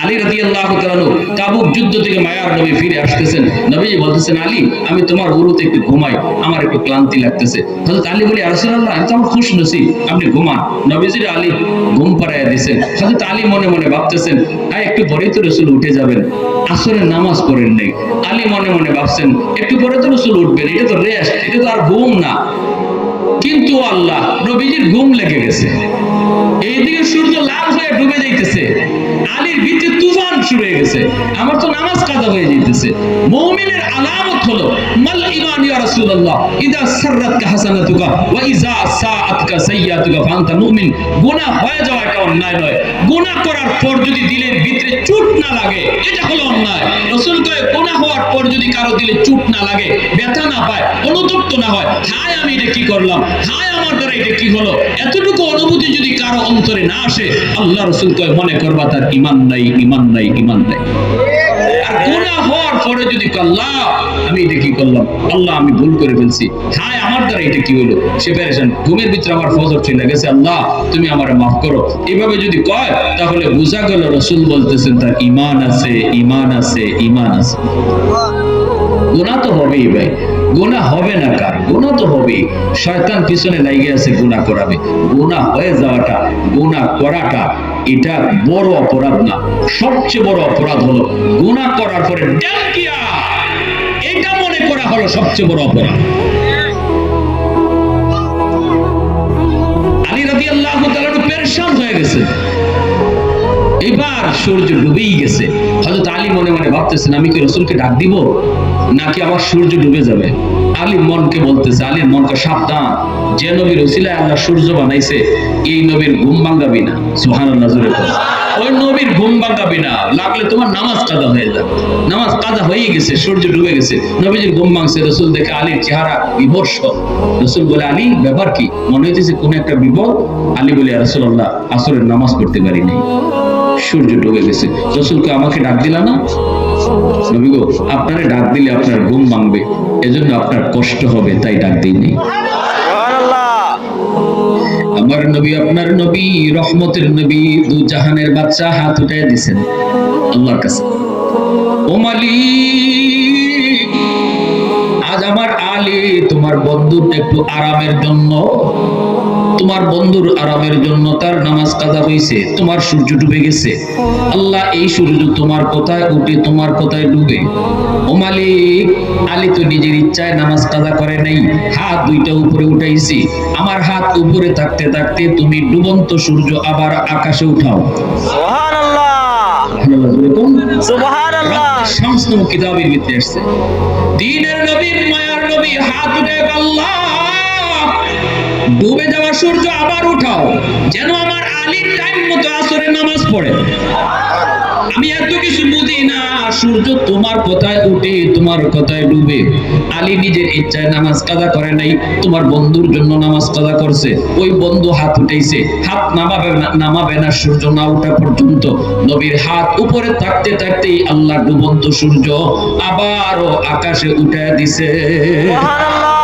আলী রাদিয়াল্লাহু তাআলা তাবুক যুদ্ধ থেকে মায়ার নবী ফিরে আসতেছেন, নবীজি বলতেছেন আলী আমি তোমার উরুতে একটু ঘুমাই, আমার একটু ক্লান্তি লাগতেছে। হযরত আলী বলে ইয়া রাসূলুল্লাহ আমি তো আমার খুশনসিব, আপনি ঘুমান। নবীজির আলী ঘুম পাড়াইয়া দিয়েছেন। হযরত আলী মনে মনে ভাবতেছেন একটু পরেই তো রাসূল উঠে যাবেন, আসরের নামাজ পড়েন নাই। আলী মনে মনে ভাবছেন একটু পরে তো রাসূল উঠবেন, এটা তো রেস্ট, এটা তো আর ঘুম না। কিন্তু আল্লাহ, নবীজির ঘুম লেগে গেছে, এইদিকে সূর্য লাল হয়ে ডুবে যাইতেছে, আলীর ভিতরে তুফান শুরু হয়ে গেছে, আমার তো নামাজ কাজা হয়ে যাইতেছে। মুমিনের আলামত হলো মাল ঈমান ইয়া রাসূলুল্লাহ ইযা সাররাতকা হাসানাতুকা ওয়া ইযা সাআতকা সাইয়্যাতুকা ফাআনতা মুমিন। গুনাহ হয়ে যাওয়া এটা অন্যায় নয়, গুনাহ করার পর যদি দিলের ভিতরে চোট না লাগে এটা হলো অন্যায়। রাসূল কয় গুনাহ হওয়ার পর যদি কারো দিলে চোট না লাগে, ব্যথা না পায়, অনুতপ্ত না হয়, হায় আমি এটা কি করলাম, হায় আমার দ্বারা এটা কি হলো, এতটুকু অনুভূতি যদি কারো অন্তরে না আসে, আল্লাহ রাসূল কয় মনে করবা তার ঈমান নাই, ঈমান নাই, ঈমান নাই। আর গুনাহ হওয়ার পরে যদি আল্লাহ আমি এটা কি করলাম, আল্লাহ আমি ভুল করে ফেলছি, হায় আমার দ্বারা এটা কি হলো, সে পেরেশান, ঘুমের ভিতরে আমার ফজর চলে গেছে, আল্লাহ তুমি আমারে মাফ করো, এভাবে যদি কয় তাহলে বোঝা গেল রাসূল বলতেছেন তার ঈমান আছে, ঈমান আছে, ঈমান আছে। গুনাহ তো হবেই ভাই, গুনাহ হবে না কার, গুনাহ তো হবেই। শয়তান পিছনে লাগিয়ে আছে গুনাহ করাবে। গুনাহ হয়ে যাওয়াটা, গুনাহ করাটা এটা বড় অপরাধ না, সবচেয়ে বড় অপরাধ হলো গুনাহ করার পরে ডাকিয়া এটা মনে করা হলো সবচেয়ে বড় অপরাধ। আলী রাদিয়াল্লাহু তাআলা পেরেশান হয়ে গেছে, এবার সূর্য ডুবেই গেছে। হযরত আলী মনে মনে ভাবতেছেন আমি কি রাসূলকে ডাক দিব নাকি আমার সূর্য ডুবে যাবে। আলী মনকে বলতেছে, আলীর মনকে সাবধান, যে নবীর ওসিলায় আল্লাহ সূর্য বানাইছে এই নবীর ঘুম ভাঙাবি না। সুবহানাল্লাহ জোরে বলো। ওই নবীর ঘুম ভাঙাবি না, লাগলে তোমার নামাজ কাজা হয়ে যাবে। নামাজ কাজা হয়ে গেছে, সূর্য ডুবে গেছে, নবীজির ঘুম ভাঙছে। রাসূল দেখে আলীর চেহারা বিভৎস। রাসূল বলে আলী ব্যাপার কি, মনে হইতেছে কোন একটা বিপদ। আলী বলে ইয়া রাসূলুল্লাহ আসরের নামাজ পড়তে পারি নাই, সূর্য ডুবে গেছে। রাসূলকে আমাকে ডাক দিলা না? নবী গো আপনারে ডাক দিলে আপনার ঘুম ভাঙবে, এজন্য আপনার কষ্ট হবে, তাই ডাক দিইনি। আমার নবী আপনার নবী, রহমতের নবী, দু জাহানের বাদশা, হাত উঠায় দিয়েছেন আল্লাহর কাছে, ও মালিক আজ আমার আলী তোমার বন্ধুর একটু আরামের জন্য, তোমার বন্ধুর আরামের জন্য তার নামাজ কাজা হয়েছে, তোমার সূর্য ডুবে গেছে। আল্লাহ এই সূর্য তোমার কোথায় উঠে তোমার কোথায় ডুবে। ও মালিক আলী তো নিজের ইচ্ছায় নামাজ কাজা করে নাই, হাত দুইটা উপরে উঠাইছি, আমার হাত উপরে থাকতে থাকতে তুমি ডুবন্ত সূর্য আবার আকাশে উঠাও। সুবহানাল্লাহ সুবহানাল্লাহ। শামস নামক কিতাবের ভিতরে আসছে, দ্বীনের নবী মায়ার নবী হাত উঠে আল্লাহ ডুবে যাওয়া সূর্য আবার উঠাও, যেন আমার আলীর টাইম মতো আসরে নামাজ পড়ে। আমি এত কিছু বুঝি না, সূর্য তোমার কোথায় উঠে তোমার কোথায় ডুবে। আলী নিজের ইচ্ছায় নামাজ কাজা করে নাই, তোমার বন্ধুর জন্য নামাজ কাজা করছে। ওই বন্ধু হাত উঠাইছে, হাত নামাবে না সূর্য না ওঠা পর্যন্ত। নবীর হাত উপরে থাকতে থাকতেই আল্লাহ ডুবন্ত সূর্য আবারও আকাশে উঠায় দিছে। সুবহানাল্লাহ